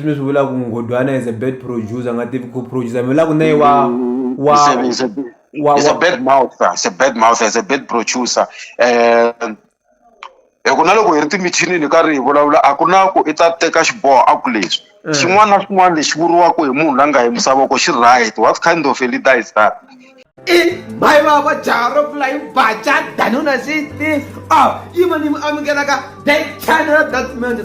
leswi mi swi vulaka Nghodwana is a bad producer nga tivi ku producer mi vula ku ne it's a bad mouther, it's a bad mouther, it's a bad producer. Ku na loko hi ri timithinini karhi hi vulavula a ku na ku i ta teka xiboho a ku leswi xin'wana na xin'wana lexi vuriwaka hi munhu la nga hi misavoko xi right. What kind of a leader is that? Bye baba jaro flying bacha danuna city even if I'm gonna go that channel that man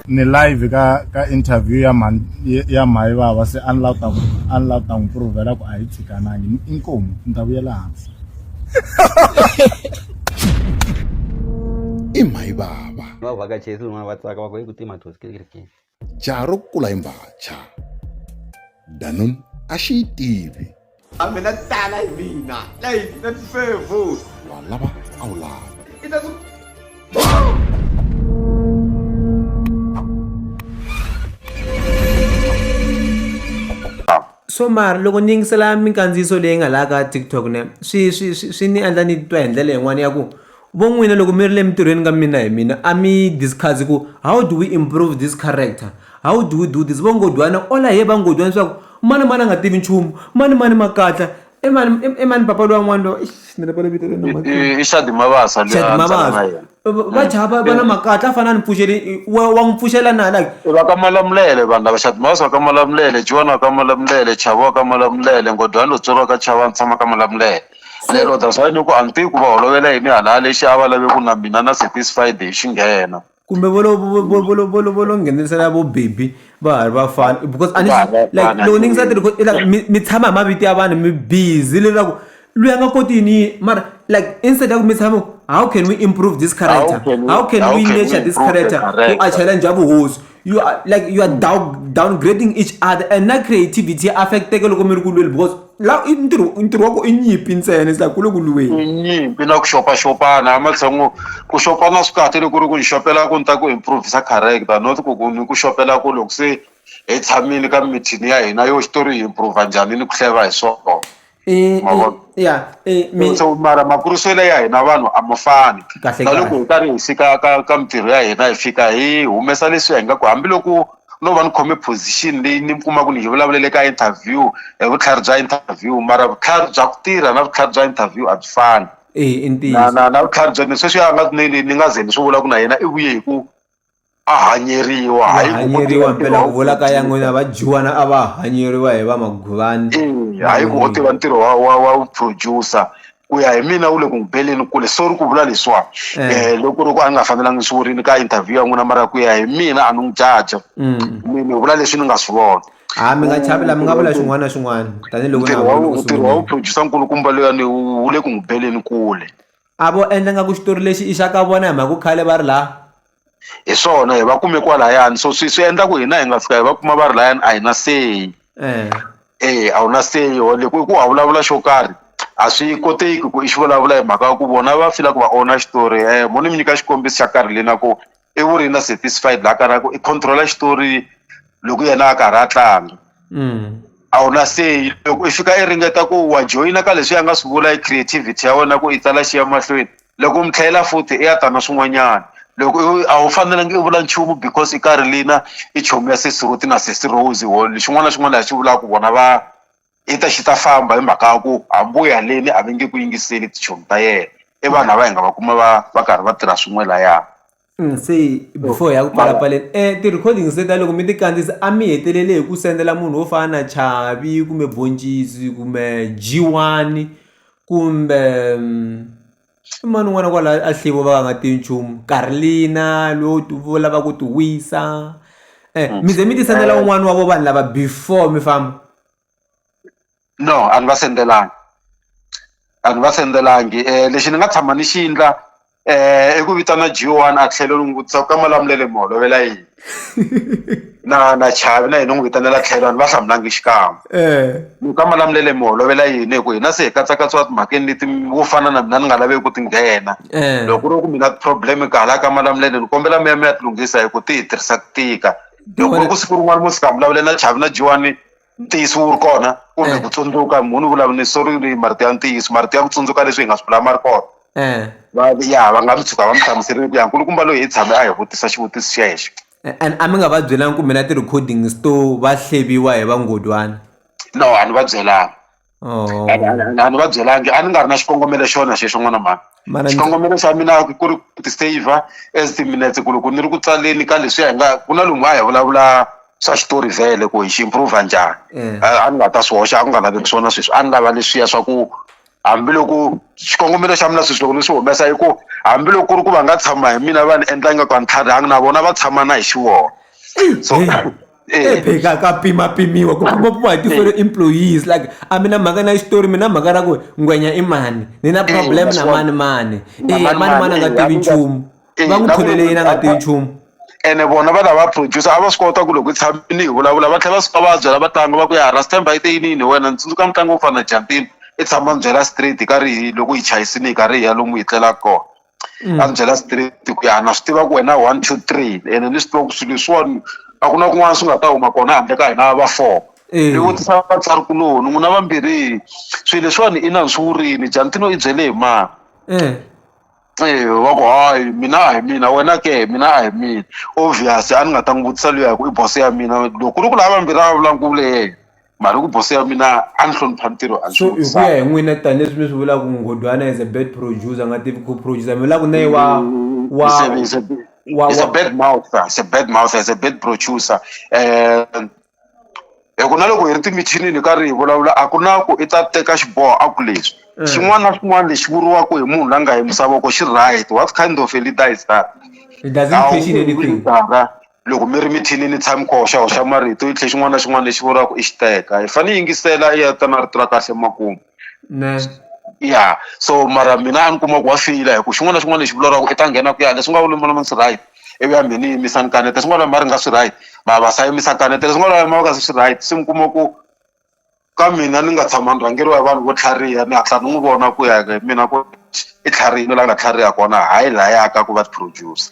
ni live ka interview ya mai baba se unlock ta improvela ku a hi tsikanangi inkomo ndavuyela hansi mai baba va vakachethi un'wana va tsaka va ku hi ku tima thosi kerekeni jaro kula imbacha danun a xi yi tivi mina tala hi mina like that favor wa lava a wu lava it doesn't so mara loko ni yingisela mikandziyiso leyi nga laha ka TikTok ne swi ni endla ni twa hi ndlela yin'wana ya ku vo n'wina loko mi ri le mintirhweni ka mina hi mina a mi discuss ku how do we improve this character, how do we do this. Vo Nghodwana ola he va Nghodwana leswaku mani a nga tivi nchumu mani makatla emani papa lowa n'wana lowa ni rivele vito ra yena I Chavi Mabasa va chava va na makatla a fana ni pfuxeli wa n'wi pfuxela na like va ka Malamulele vanhu lava Chavi Mabasa va ka Malamulele, G One wa ka Malamulele, Chavi wa ka Malamulele, Nghodwana lo tswariwa ka Chavi tshama ka Malamulele. Lero that's why ni ku anti ku va holovela yini hala lexi a va lave ku na mina na satisfied hi xi nghena kumbe volo nghenisela vo baby va ha ri vafana because like loko ni ngisati mi tshama hi mavito ya vanhu mi busy leswaku loyi a nga kotini mara like instead ya ku mi tshama how can we improve this character, how can we nurture this character ku a challenge ya vuhosi. You are downgrading each other and na creativity affecteke loko mi ri ku lweni because la ntirho wa ku i nyimpi ntsena it's like ku le ku lweni nyimpi na ku xopaxopana amatsangu ku xopana swi kahle loko ri ku ni xopela ku ni ta ku improvisa character not ku ni ku xopela ku loko se hi tshamini ka mithini ya hina yo xitori hi improve njhani ni ku hleva hi swona so mara makuriselo ya hina vanhu a ma fani na loko hi karhi hi fika ka mintirho ya hina hi fika hi humesa leswi hi nga ku hambiloko no va ni khome position leyi ni kuma ku ni hi vulavulele ka interview hi vutlhari bya interview mara vutlhari bya ku tirha na vutlhari bya interview a byi fani na vutlhari bya sweswi a nga ni nga ze ni swi vula ku na yena i vuye hi ku a hanyeriwa hanyeriwa mpela ku vula ka ya n'wina va Juwana a va hanyeriwa hi va Maguvani hayi ku tiva ntirho wa producer ku ya hi mina wu le ku ngibeleni kule sorry ku vula leswa loko ri ku a nga fanelangi swi vurini ka interview ya n'wina mara ku ya hi mina a ni n'wi jaja ni vula leswi ni nga swi vona mi nga chavela mi nga vula xin'wana na xin'wana tanihiloko ntirho wa producer nkulukumba loyani wu le ku ngibeleni kule a vo endla nga ku xitori lexi i xa ka vona hi mhaka ku khale va ri laha hi swona hi va kume kwalayani so swi endla ku hina hi nga fika hi va kuma va ri layani a hi na seyi a wu na seyi loko ku a vulavula xo karhi a swi koteki ku i xi vulavula hi mhaka ya ku vona va fila ku va ona xitori mo ni mi nyika xikombiso xa karlina ku i vuri na satisfied laha karhi ku i controla xitori loko yena a karhi a tlanga a wu na seyi loko i fika i ringeta ku wa joyina ka leswi a nga swi vula hi creativity ya wena ku i tsala xi ya mahlweni loko mi tlhela futhi i ya ta na swin'wanyana loko a wu fanelangi i vula nchumu because i karlina i chomi ya sesiruti na sesirose xin'wana na xin'wana lexi vulaka ku vona va i ta xi ta famba hi mhaka ya ku hambi ya leni a va nge ku yingiseli tichomi ta yena i vanhu lava hi nga va kuma va karhi va tirha swin'we layani se before ya ku pfalapfaleni ti-recordings leta loko mi ti kandziyisa a mi hetelele hi ku sendela munhu wo fana na Chavi kumbe Boncisi kumbe G One kumbe mani n'wana kwala a Hleva va nga tivi nchumu karlina lowu lava ku ti wisa mi ze mi ti sendela un'wana wa vo vanhu lava before mi famba no a ni va sendelangi lexi ni nga tshama ni xi endla i ku vitana G One a tlhelo ni n'wi vutisa ka Malamulele mi holovela yini na Chavi na yena n'wi vitanela tlhelo a ni va hlamulangi xikan'we ka Malamulele mi holovela yini hi ku hina se hi katsakatsiwa timhakeni leti wo fana na mina ni nga laveki ku ti nghena loko ri ku mina problem ka hala ka Malamulele ni kombela mi ya ti lunghisa hi ku ti hi tirhisa ku tika loko ri ku siku rin'wana mo sika vulavule na Chavi na G One ntiyiso wu ri kona kumbe ku tsundzuka munhu vulavula ni sorry marito ya ntiyiso marito ya ku tsundzuka leswi hi nga swi vula ma ri kona va nga mi tshuka va mi hlamuserile ku ya nkulukumba loyi hi tshame a hi vutisa xivutiso xexo and a mi nga va byelangi kumbe na ti-recordings to va hleviwa hi va Nghodwana? No, a ni va byelanga. Oh. A ni va byelangi, a ni nga ri na xikongomelo xona xexo n'wana mani. Xikongomelo xa mina ku ri ku ti-saver as ti-minutes ku loko ni ri ku tsaleni ka leswi ku na lomu a hi vulavula swa xitori vhele ku hi xi improve njhani. A ni nga ta swi hoxa, a ku nga laveki swona sweswi, a ni lava leswiya swa ku hambiloko xikongomelo xa mina sweswi loko ni swi humesa i ku hambiloko ku ri ku va nga tshama hi mina va ni endla ingaku a ni tlharihangi, na vona va tshama na hi xiwona. So pheka ka pimapimiwa ku pimapimiwa hi ti-fellow employees, like a mi na mhaka na xitori, mi na mhaka ra ku ngwenya i mani, ni na problem na mani a nga tivi nchumu, va n'wi tholele yena a nga tivi nchumu. ene vona va lava producer a va swi kota ku loko hi tshamini hi vulavula va tlhela va suka va byela vatlangi va ku ya Ras Themba i te yinini wena, ni tsundzuka mitlangu wo fana na Jumpini i tshama ni byela straight hi karhi loko hi chayisini hi karhi hi ya lomu hi tlelaka kona, a ni byela straight ku ya na swi tiva ku wena 1 2 3 ene ni swi tiva ku swilo leswiwani a ku na kun'wana swi nga ta huma kona handle ka hina va 4. Ni vutisa vatsari kuloni n'wina vambirhi swilo leswiwani i na swi vurini, Jantino i byele hi mani? Va ku hayi mina a hi mina, wena ke mina a hi mina. Obvious a ni nga ta n'wi vutisa luya hi ku i boss ya mina, loko ri ku lava vambirhi a vulavula ku vule mara ku boss ya mina a ni hlonipha ntirho a ni so hi ku ya hi n'wina tanihileswi mi swi vulaka Nghodwana is a bad producer, a nga tivi ku producer, mi vula ku na ye It's a bad mouther, it's a bad mouther, it's a bad producer. Ku na loko hi ri timichinini karhi hi vulavula a ku na ku i ta teka xiboho a ku leswi xin'wana na xin'wana lexi vuriwaka hi munhu la nga hi misavoko xi right. What kind of a leader is that? It doesn't question anything. Loko mi ri mithinini tshami kho hoxa marito i tlhe xin'wana na xin'wana lexi vuriwaka i xi teka, hi fanele hi yingisela i ya ta na rito ra kahle makumu. Yeah, so mara mina a ni kuma ku wa fila hi ku xin'wana na xin'wana lexi vulavuriwaka i ta nghena ku ya leswi nga vulavula swi right ivi ya mini yimisani kaneta, swin'wana mari nga swi right Mabasa yimisa kaneta, swin'wana ma nga swi right. Se mi kuma ku ka mina ni nga tshama ni rhangeriwa hi vanhu vo tlhariha, ni hatla ni n'wi vona ku ya mina ku i tlharihile la nga tlhariha kona hayi laya ka ku va ti-producer.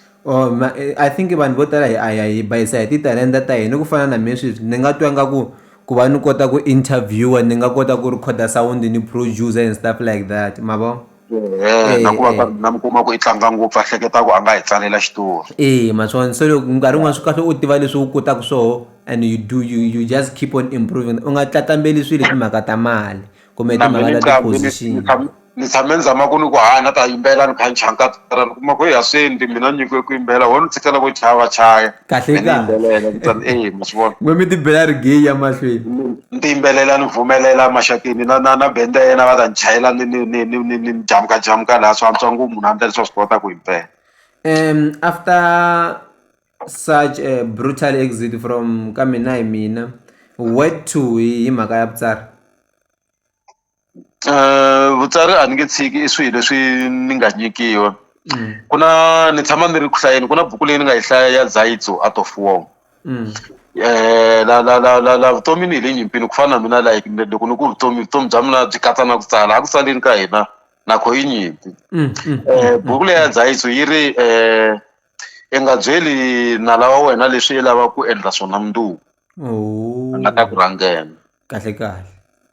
I think vanhu vo tala hi bayisa hi titalenta ta hina ku fana na mi sweswi ni nga twa nga ku va ni kota ku interviewa, ni nga kota ku recorda sound ni producer and stuff like that, ma vo na ku va na mi kuma ku i tlanga ngopfu a hleketa ku a nga hi tsalela xitori. maswona so loko nkarhi wun'wana swi kahle u tiva leswi u kotaka swoho and you just keep on improving, u nga tlatambeli swilo hi timhaka ta mali kumbe timhaka ta position. Ni tshame ni zama ku ni ku na ta yimbela ni kha ni chankatara ni kuma ku ya swendi mina nyikiwe ku yimbela wo ni tshikela ku chava chaya kahle ma swi vona n'we mi ti bela rigeyi ya mahlweni, ni ti yimbelela ni vumelela maxakini na bende ya yena va ta ni chayela ni jamka laha swi antswa ngopfu munhu handle leswi swi kota ku yimbela. After such a brutal exit from ka Mina hi Mina, where to hi mhaka ya vutsari? Vutsari a ni nge tshiki i swilo leswi ni nga nyikiwa. Ni tshama ni ri ku hlayeni, ku na buku leyi ni nga yi hlaya ya Zaitso Art of War. La vutomi ni hi le nyimpini ku fana na mina like loko ni ku vutomi bya mina byi katsa na ku tsala a ku tsaleni ka hina na kho yi nyimpi. Buku leyi ya Zaitso yi ri i nga byeli nala wa wena leswi i lava ku endla swona mundzuku, a nga ta ku rhangela kahle.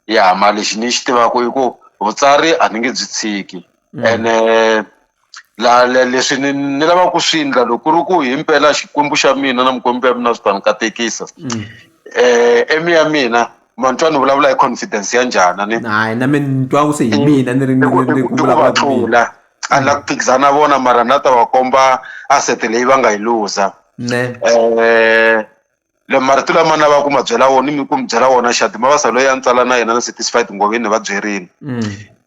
ya mali lexi ni xi tivaka i ku vutsari a ni nge byi tshiki, ene leswi ni lava ku swi endla loko ku ri ku hi mpela xikwembu xa mina na mikwembu ya mina swi ta ni katekisa. Emi ya mina mantwa ni vulavula hi confidence ya njhani hayi na mina ni twa ku se hi mina ni ri ku vulavula ku mina a ni la ku phikizana vona mara na ta va komba asset leyi va nga yi luza. Le marito lama na va ku ma byela wona ni ku mi byela wona Shadi Mabasa loyi a ni tsala na yena na Satisfied Ngoveni ni va byerini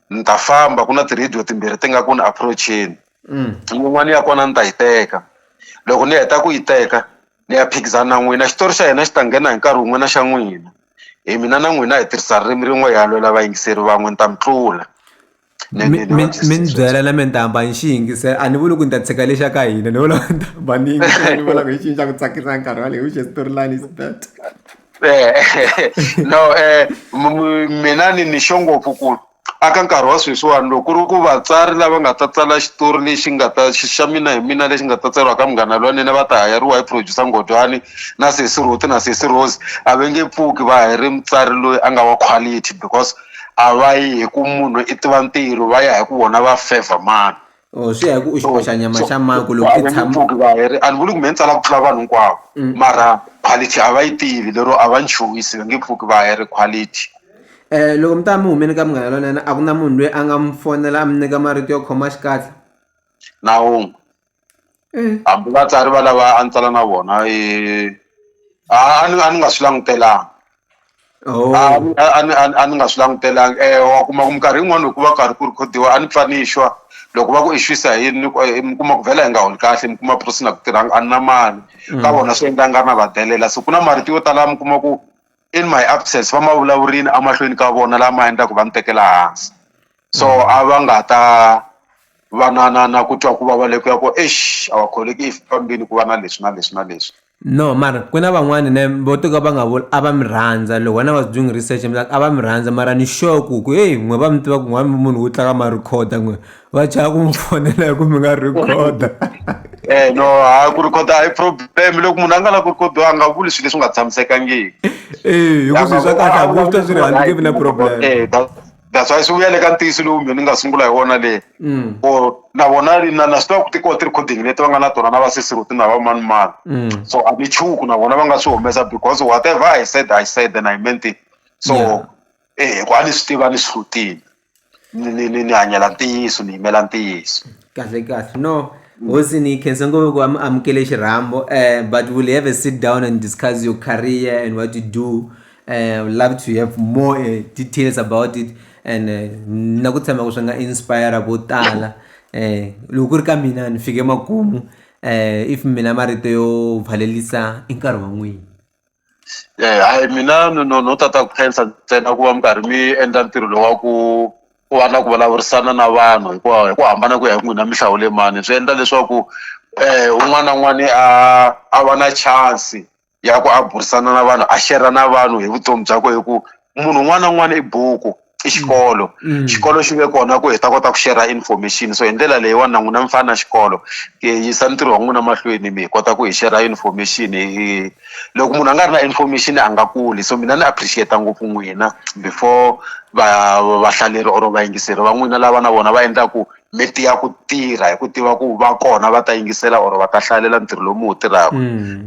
ni ta famba ku na ti-radio timbirhi ti nga ku ni approachini, yin'wana ya kona ni ta yi teka. Loko ni heta ku yi teka ni ya phikizana na n'wina, xitori xa hina xi ta nghena hi nkarhi wun'we na xa n'wina, mina na n'wina hi tirhisa ririmi rin'we hi ya lwela vayingiseri van'we ni ta mi tlula. mi ni byela na mina ni ta hamba ni xi yingisela, a ni vuli ku ni ta tshika lexa ka hina, ni vula ni ta hamba ni yingisela ni vula ku hi xi xa ku tsakisa nkarhi waleyi which storyline is that. No, mina ni xo ngopfu ku aka nkarhi wa sweswiwani loko ku ri ku vatsari lava nga ta tsala xitori lexi nga ta xa Mina hi Mina lexi nga ta tsariwa ka Munghana Lwanene va ta hayariwa hi producer Nghodwana na Sesi Ruti na Sesi Rose, a va nge pfuki va hayari mutsari loyi a nga wa quality because a va yi hi ku munhu i tiva ntirho, va ya hi ku vona va favor mani. swi ya hi ku u xiboxa nyama xa mani ku loko i tshama mpfuki va heri a ni vuli ku me ni tsala ku tlula vanhu hinkwavo mara quality a va yi tivi lero a va ni chuhisi va nge pfuki va heri quality. Loko mi ta mi humeni ka munghana lonene a ku na munhu loyi a nga mi fonela a mi nyika marito yo khoma xikatla Na wun'we hambi vatsari va lava a ni tsala na vona a ni nga swi langutelanga a ni nga swi langutelanga wa kuma ku minkarhi yin'wana loko va karhi ku rhikhodiwa a ni pfa ni xwa loko va ku i xwisa hi yini mi kuma ku vhela hi nga holi kahle mi kuma prosina ku tirhanga a ni na mali ka vona swi endla nga na va delela so ku na marito yo tala mi kuma ku in my absence va ma vulavurini emahlweni ka vona lama endlaku va ni tekela hansi so a va nga ta va na ku twa ku vava leko ya ku our colleague if fambini ku va na leswi na leswi na leswi. No mara ku na van'wani ne vo to ka va nga vuli a va mi rhandza loko when I was doing research like a va mi rhandza mara ni sure ku hey n'we va mi tiva ku n'wana munhu wo tlanga ma recorder n'we va chava ku mi fonela hi ku mi nga recorder no ku recorder a hi problem loko munhu a nga lavi ku recordiwa a nga vuli swilo leswi nga tshamisekangiki hikuva swilo swa kahle a vo swi twa swi ri handle give na problem that's why swi vuya le ka ntiyiso lowu mina ni nga sungula hi wona le na vona na swi tiva ku tekiwa ti-recording leti va nga na tona na vasisiruti na va mani mani so a ni chuku na vona va nga swi humesa because whatever I said and I meant it so ku a ni swi tiva ni swi hlutile ni hanyela ntiyiso ni yimela ntiyiso kahle no Hosi ni khensa ngopfu ku amukele xirhambo but we'll have a sit down and discuss your career and what you do. Would love to have more details about it and na ku tshemba ku swi nga inspire vo tala loko ku ri ka mina ni fike makumu if mina marito yo valelisa i nkarhi wa n'wina. Hayi mina no tata ku khensa ntsena ku va mi karhi mi endla ntirho lowu wa ku va na ku vulavurisana na vanhu hi ku hambana ku ya hi n'wina mi hlawule mani swi endla leswaku un'wana na un'wana a va na chance ya ku a burisana na vanhu a share na vanhu hi vutomi byakwe hi ku munhu un'wana na un'wana i buku i xikolo xi ve kona ku hi ta kota ku share information so hi ndlela leyiwani na n'wina mi fana na xikolo yisa ntirho wa n'wina mahlweni mi hi kota ku hi share information loko munhu a nga ri na information a nga kuli so mina ni appreciate ngopfu n'wina before vahlaleri or vayingiseri va n'wina lava na vona va endlaku mi tiya ku tirha hi ku tiva ku va kona va ta yingisela or va ta hlalela ntirho lowu mi wu tirhaka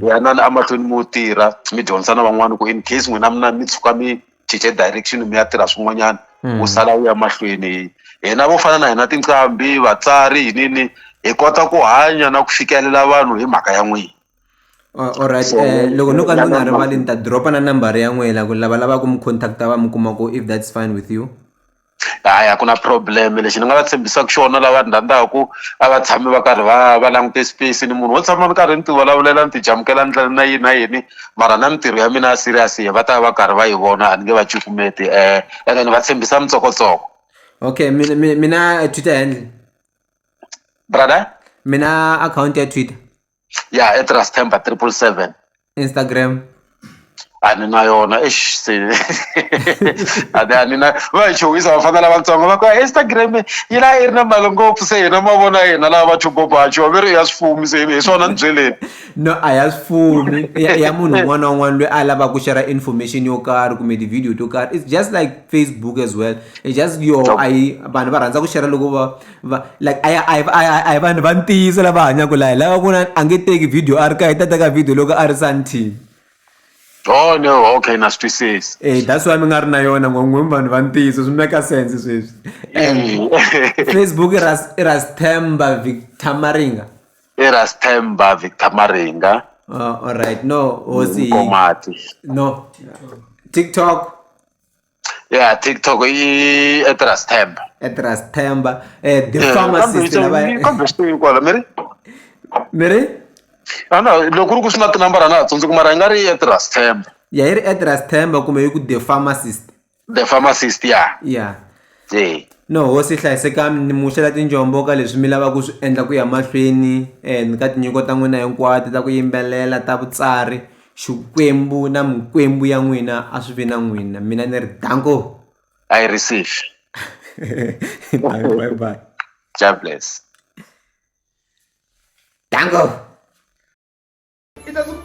yanani emahlweni mi wu tirha mi dyondzisa na van'wana ku in case n'wina mi tshuka mi cince direction mi ya tirha swin'wanyana wu sala wu ya mahlweni hina vo fana na hina tinqambi vatsari hi nini hi kota ku hanya na ku fikelela vanhu hi mhaka ya n'wina. Alright loko no ka ndzi nga rivali ni ta dropa na nambara ya n'wina ku lava ku mi contacta va mi kuma ku if that's fine with you. Hayi a ku na problem lexi ni nga va tshembisaka xona lava rhandzaku a va tshami va karhi va langute space ni munhu wo tshama ni karhi ni ti vulavulela ni ti jamukela ndlela na yini mara na mintirho ya mina serious va ta va karhi va yi vona a ni nge va cukumeti ene ni va tshembisa mitsokotoko. Okay mina Twitter handle brother mina account ya Twitter ya Ras Themba 777 Instagram ani na yona ani na va chuhisa vafanele vatsongo va ku Instagram yi la yi ri na mali ngopfu se hina mavona hina lava va chubobacho va veri ya swifumi se hi swona ni byeleni no a ya swifumi ya munhu un'wana na un'wana loyi a lava ku share information yo karhi kumbe ti-video to karhi it's just like Facebook as well it's just vanhu va rhandza ku share loko va like a hi vanhu va ntiyiso lava hanyaka laha lava ku a nge teki video a ri ka hi ta teka video loko a ri santhini. Oh no, okay, na swi twisisi. That's why mi nga ri na yona ngopfu vanhu va ntiyiso swi make sense sweswi. Facebook Ras Themba Mabasa. Ras Themba Mabasa. All right, no Hosi. No. TikTok. Yeah, TikTok Ras Themba. Ras Themba. The pharmacist lava. Mere? No, loko ku swi na tinambara na tsundzuka mara yi nga ri Ras Themba. Ya yi ri Ras Themba kumbe yi ku the pharmacist. The pharmacist yeah. No Hosi hlayiseka ni muxela tinjombo ka leswi mi lava ku swi endla ku ya mahlweni ni ka tinyiko ta n'wina hinkwato ta ku yimbelela ta vutsari xikwembu na mikwembu ya n'wina a swi vi na n'wina mina ni ri danko I receive. bye. God bless. Danko. It doesn't